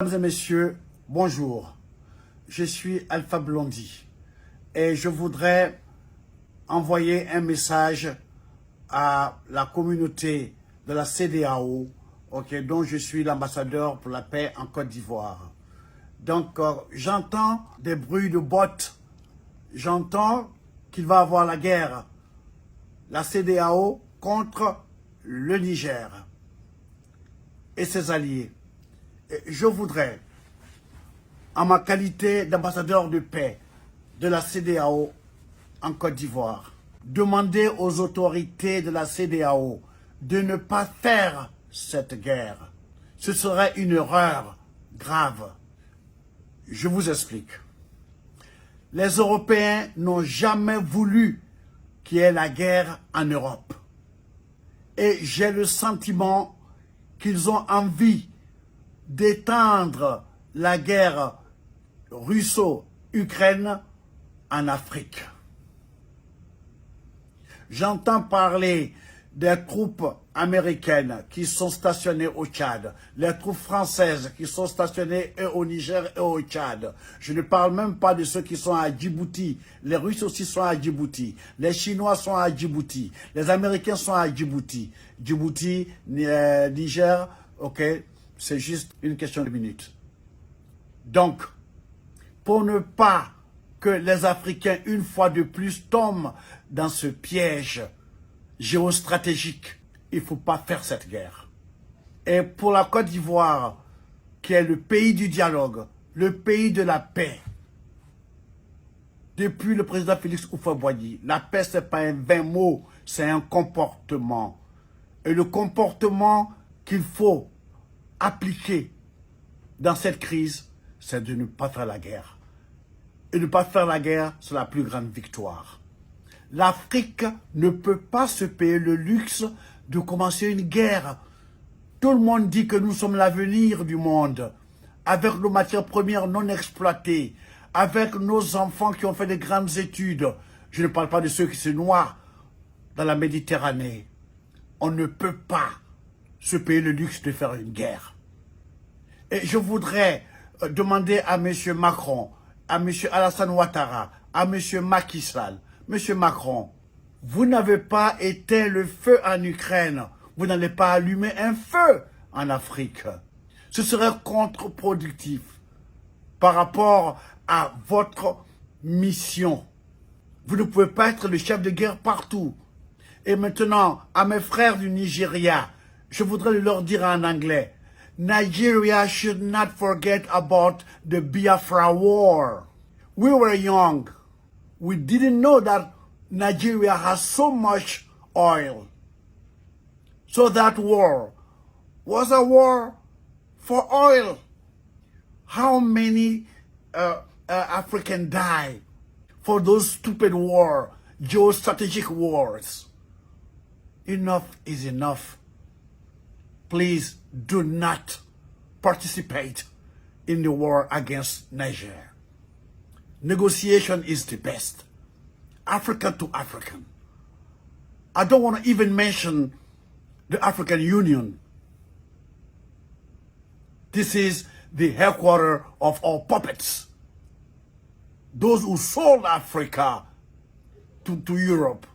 Mesdames et messieurs, bonjour. Je suis Alpha Blondy et je voudrais envoyer un message à la communauté de la CEDEAO, dont je suis l'ambassadeur pour la paix en Côte d'Ivoire. Donc, j'entends des bruits de bottes, j'entends qu'il va y avoir la guerre, la CEDEAO contre le Niger et ses alliés. Je voudrais, en ma qualité d'ambassadeur de paix de la CEDEAO en Côte d'Ivoire, demander aux autorités de la CEDEAO de ne pas faire cette guerre. Ce serait une erreur grave. Je vous explique. Les Européens n'ont jamais voulu qu'il y ait la guerre en Europe. Et j'ai le sentiment qu'ils ont envie d'étendre la guerre russo-ukraine en Afrique. J'entends parler des troupes américaines qui sont stationnées au Tchad, les troupes françaises qui sont stationnées au Niger et au Tchad. Je ne parle même pas de ceux qui sont à Djibouti. Les Russes aussi sont à Djibouti. Les Chinois sont à Djibouti. Les Américains sont à Djibouti. Djibouti, Niger, ok, c'est juste une question de minutes. Donc, pour ne pas que les Africains, une fois de plus, tombent dans ce piège géostratégique, il ne faut pas faire cette guerre. Et pour la Côte d'Ivoire, qui est le pays du dialogue, le pays de la paix, depuis le président Félix Houphouët-Boigny, la paix, ce n'est pas un vain mot, c'est un comportement. Et le comportement qu'il faut appliquer dans cette crise, c'est de ne pas faire la guerre. Et ne pas faire la guerre, c'est la plus grande victoire. L'Afrique ne peut pas se payer le luxe de commencer une guerre. Tout le monde dit que nous sommes l'avenir du monde, avec nos matières premières non exploitées, avec nos enfants qui ont fait des grandes études. Je ne parle pas de ceux qui se noient dans la Méditerranée. On ne peut pas se payer le luxe de faire une guerre. Et je voudrais demander à M. Macron, à M. Alassane Ouattara, à M. Macky Sall, M. Macron, vous n'avez pas éteint le feu en Ukraine, vous n'allez pas allumer un feu en Afrique. Ce serait contre-productif par rapport à votre mission. Vous ne pouvez pas être le chef de guerre partout. Et maintenant, à mes frères du Nigeria, je voudrais leur dire en anglais, Nigeria should not forget about the Biafra war. We were young. We didn't know that Nigeria has so much oil. So that war was a war for oil. How many Africans died for those stupid wars, geostrategic wars? Enough is enough. Please do not participate in the war against Niger. Negotiation is the best. African to African. I don't want to even mention the African Union. This is the headquarters of all puppets. Those who sold Africa to Europe.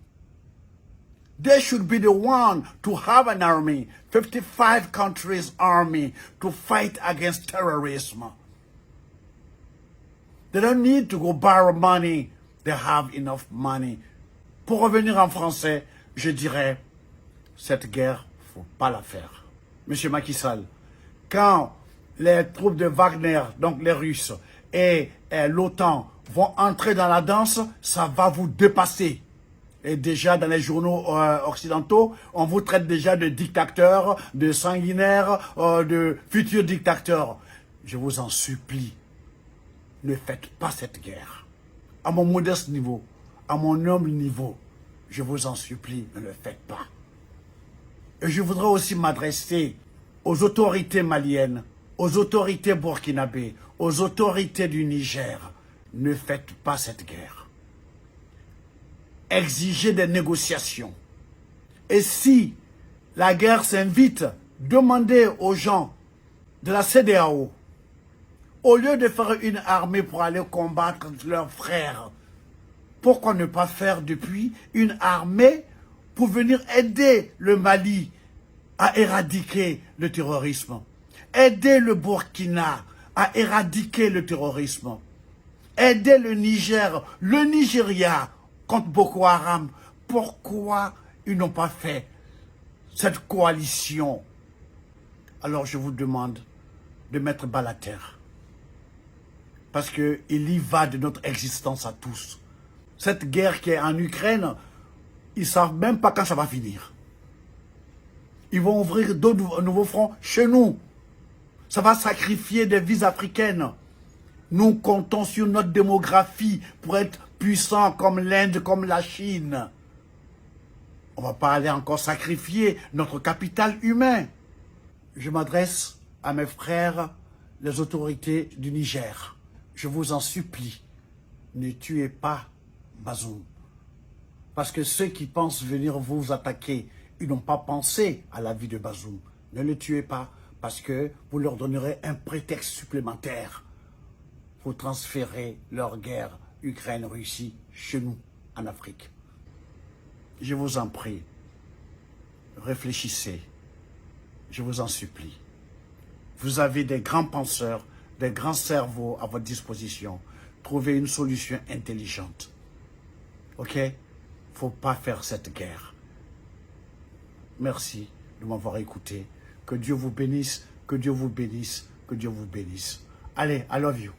They should be the one to have an army, 55 countries army, to fight against terrorism. They don't need to go borrow money. They have enough money. Pour revenir en français, je dirais, cette guerre, il ne faut pas la faire. Monsieur Macky Sall, quand les troupes de Wagner, donc les Russes, et l'OTAN vont entrer dans la danse, ça va vous dépasser. Et déjà dans les journaux occidentaux, on vous traite déjà de dictateurs, de sanguinaires, de futurs dictateurs. Je vous en supplie, ne faites pas cette guerre. À mon modeste niveau, à mon humble niveau, je vous en supplie, ne le faites pas. Et je voudrais aussi m'adresser aux autorités maliennes, aux autorités burkinabées, aux autorités du Niger. Ne faites pas cette guerre. Exigez des négociations. Et si la guerre s'invite, demandez aux gens de la CEDEAO Au lieu de faire une armée pour aller combattre leurs frères, pourquoi ne pas faire depuis une armée pour venir aider le Mali à éradiquer le terrorisme, aider le Burkina à éradiquer le terrorisme, aider le Niger, le Nigeria contre Boko Haram. Pourquoi ils n'ont pas fait cette coalition? Alors je vous demande de mettre bas la terre. Parce qu'il y va de notre existence à tous. Cette guerre qui est en Ukraine, ils ne savent même pas quand ça va finir. Ils vont ouvrir d'autres nouveaux fronts chez nous. Ça va sacrifier des vies africaines. Nous comptons sur notre démographie pour être puissants comme l'Inde, comme la Chine. On ne va pas aller encore sacrifier notre capital humain. Je m'adresse à mes frères, les autorités du Niger. Je vous en supplie, ne tuez pas Bazoum. Parce que ceux qui pensent venir vous attaquer, ils n'ont pas pensé à la vie de Bazoum. Ne le tuez pas, parce que vous leur donnerez un prétexte supplémentaire pour transférer leur guerre Ukraine-Russie chez nous, en Afrique. Je vous en prie, réfléchissez, je vous en supplie. Vous avez des grands penseurs, des grands cerveaux à votre disposition. Trouvez une solution intelligente. Ok? Il ne faut pas faire cette guerre. Merci de m'avoir écouté. Que Dieu vous bénisse, que Dieu vous bénisse, que Dieu vous bénisse. Allez, I love you.